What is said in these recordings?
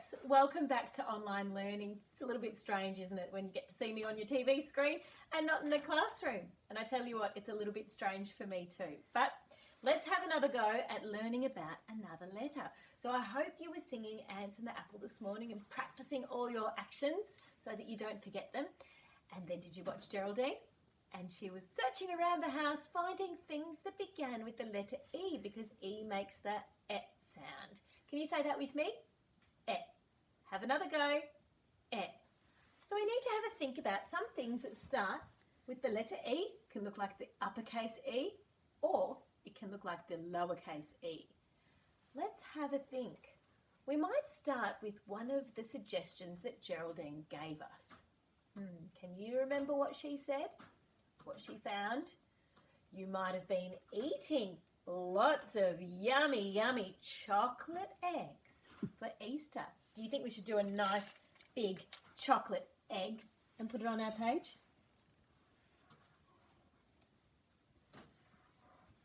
Preps, welcome back to online learning. It's a little bit strange, isn't it, when you get to see me on your TV screen and not in the classroom? And I tell you what, it's a little bit strange for me too. But let's have another go at learning about another letter. So I hope you were singing Ants and the Apple this morning and practicing all your actions so that you don't forget them. And then did you watch Geraldine? And she was searching around the house finding things that began with the letter E because E makes the et sound. Can you say that with me? Et. Have another go. Et. So we need to have a think about some things that start with the letter E. It can look like the uppercase E or it can look like the lowercase e. Let's have a think. We might start with one of the suggestions that Geraldine gave us. Can you remember what she said? What she found? You might have been eating lots of yummy, yummy chocolate eggs for Easter. Do you think we should do a nice big chocolate egg and put it on our page?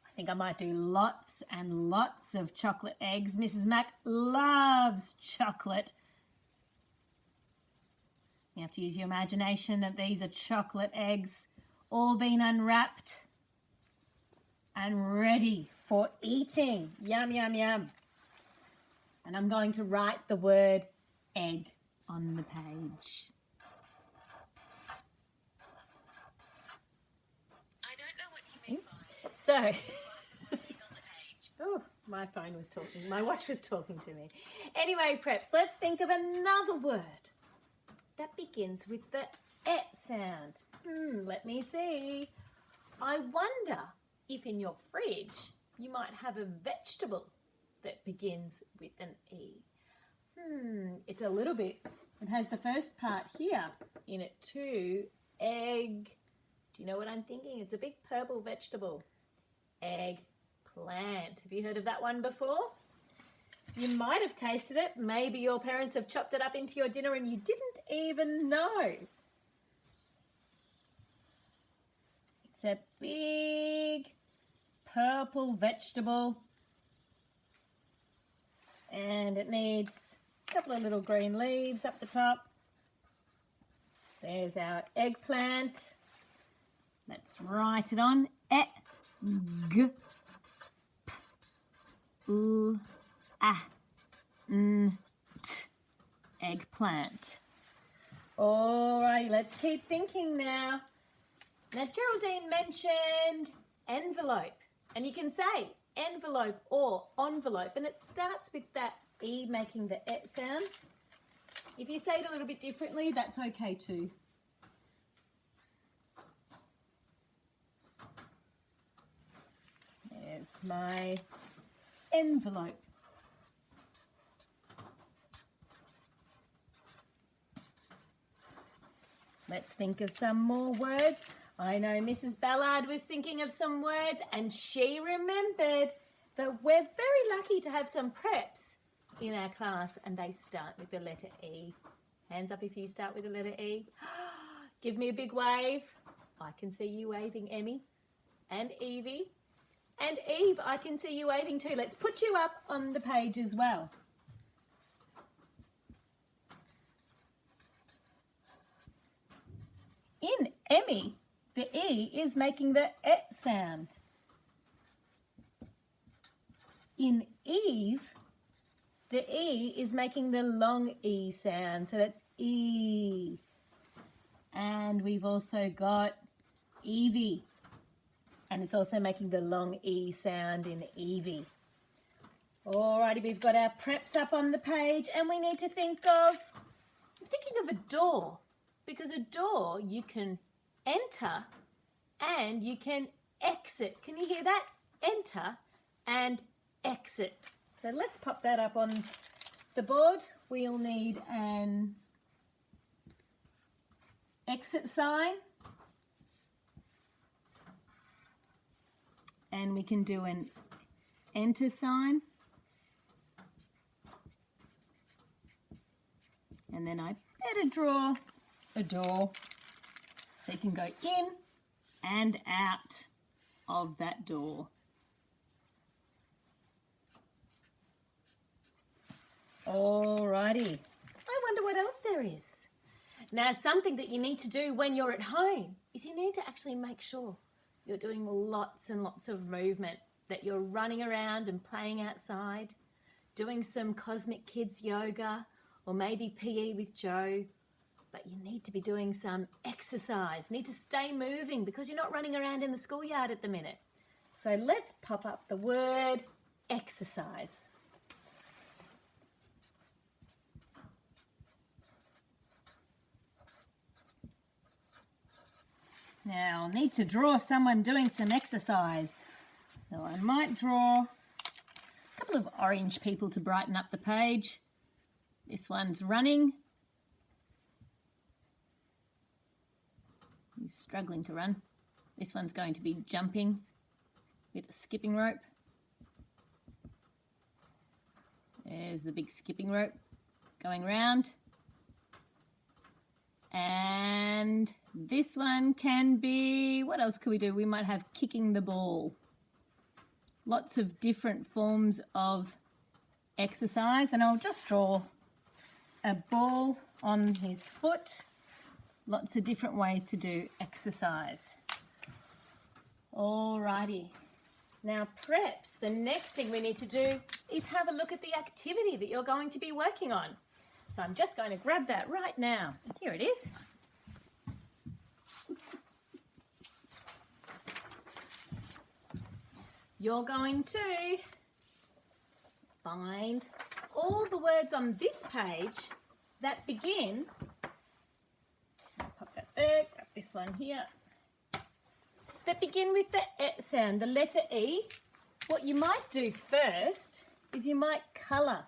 I think I might do lots and lots of chocolate eggs. Mrs. Mac loves chocolate. You have to use your imagination that these are chocolate eggs, all been unwrapped and ready for eating. Yum, yum, yum. And I'm going to write the word egg on the page. I don't know what you mean by So, egg on the page. oh, my phone was talking. My watch was talking to me. Anyway, Preps, let's think of another word that begins with the et sound. Let me see. I wonder if in your fridge you might have a vegetable that begins with an E. It's a little bit, it has the first part here in it too, egg. Do you know what I'm thinking? It's a big purple vegetable. Eggplant. Have you heard of that one before? You might have tasted it. Maybe your parents have chopped it up into your dinner and you didn't even know. It's a big purple vegetable and it needs a couple of little green leaves up the top. There's our eggplant. Let's write it on. E-g-p-l-a-n-t. Eggplant. Alrighty, let's keep thinking now. Now, Geraldine mentioned envelope, and you can say envelope or envelope, and it starts with that E making the et sound. If you say it a little bit differently, that's okay too. There's my envelope. Let's think of some more words. I know Mrs. Ballard was thinking of some words and she remembered that we're very lucky to have some preps in our class and they start with the letter E. Hands up if you start with the letter E. Give me a big wave. I can see you waving, Emmy and Evie. And Eve, I can see you waving too. Let's put you up on the page as well. In Emmy, the E is making the et sound. In Eve, the E is making the long E sound. So that's E. And we've also got Evie. And it's also making the long E sound in Evie. Alrighty, we've got our preps up on the page and we need to think of, I'm thinking of a door. Because a door you can enter and you can exit. Can you hear that? Enter and exit. So let's pop that up on the board. We'll need an exit sign. And we can do an enter sign. And then I better draw a door so you can go in and out of that door. Alrighty. I wonder what else there is. Now, something that you need to do when you're at home is you need to actually make sure you're doing lots and lots of movement, that you're running around and playing outside, doing some Cosmic Kids yoga or maybe PE with Joe. But you need to be doing some exercise. You need to stay moving because you're not running around in the schoolyard at the minute. So let's pop up the word exercise. Now, I'll need to draw someone doing some exercise. So I might draw a couple of orange people to brighten up the page. This one's running. He's struggling to run. This one's going to be jumping with a skipping rope. There's the big skipping rope going round. And this one can be, what else could we do? We might have kicking the ball. Lots of different forms of exercise. And I'll just draw a ball on his foot. Lots of different ways to do exercise. Alrighty. Now, perhaps the next thing we need to do is have a look at the activity that you're going to be working on. So I'm just going to grab that right now. Here it is. You're going to find all the words on this page that begin, pop that there, grab this one here, that begin with the E sound, the letter E. What you might do first is you might colour.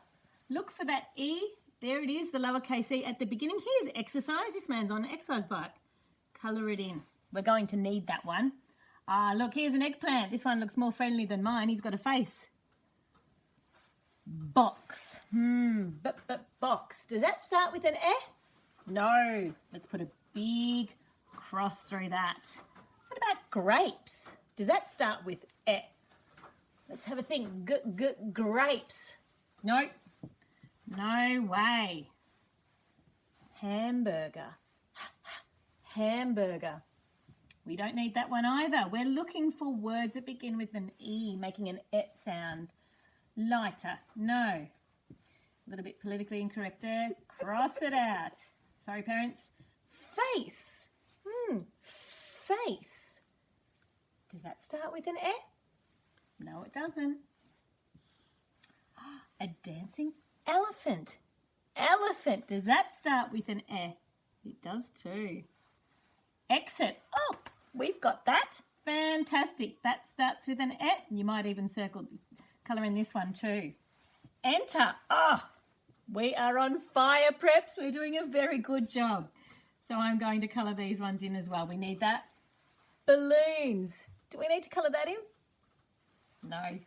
Look for that E. There it is, the lowercase e at the beginning. Here's exercise. This man's on an exercise bike. Colour it in. We're going to need that one. Look, here's an eggplant. This one looks more friendly than mine. He's got a face. Box. Box. Does that start with an E? No. Let's put a big cross through that. What about grapes? Does that start with E? Let's have a think. Grapes. No. No way. Hamburger. Hamburger. We don't need that one either. We're looking for words that begin with an E, making an et sound. Lighter. No. A little bit politically incorrect there. Cross it out. Sorry, parents. Face. Face. Does that start with an E? No, it doesn't. A dancing elephant. Elephant. Does that start with an E? It does too. Exit. Oh, we've got that. Fantastic. That starts with an E. You might even circle, colour in this one too. Enter. Oh, we are on fire, preps. We're doing a very good job. So I'm going to colour these ones in as well. We need that. Balloons. Do we need to colour that in? No.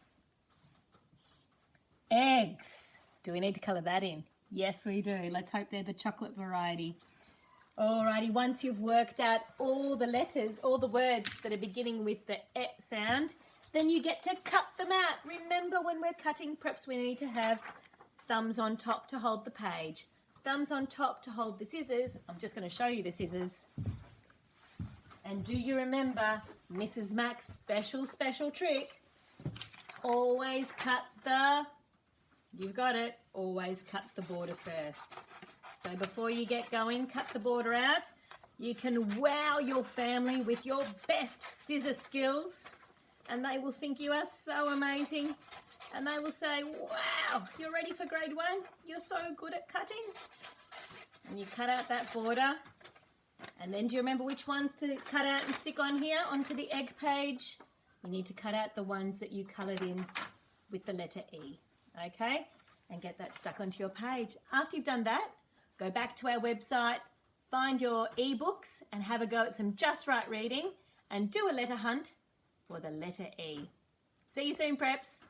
Eggs. Do we need to colour that in? Yes, we do. Let's hope they're the chocolate variety. Alrighty, once you've worked out all the letters, all the words that are beginning with the E sound, then you get to cut them out. Remember, when we're cutting, perhaps we need to have thumbs on top to hold the page. Thumbs on top to hold the scissors. I'm just going to show you the scissors. And do you remember Mrs. Mack's special trick? Always cut the, you've got it, always cut the border first. So before you get going, cut the border out. You can wow your family with your best scissor skills, and they will think you are so amazing. And they will say, wow, you're ready for grade 1? You're so good at cutting. And you cut out that border. And then do you remember which ones to cut out and stick on here onto the egg page? You need to cut out the ones that you coloured in with the letter E, okay? And get that stuck onto your page. After you've done that, go back to our website, find your ebooks and have a go at some Just Right reading and do a letter hunt for the letter E. See you soon, preps.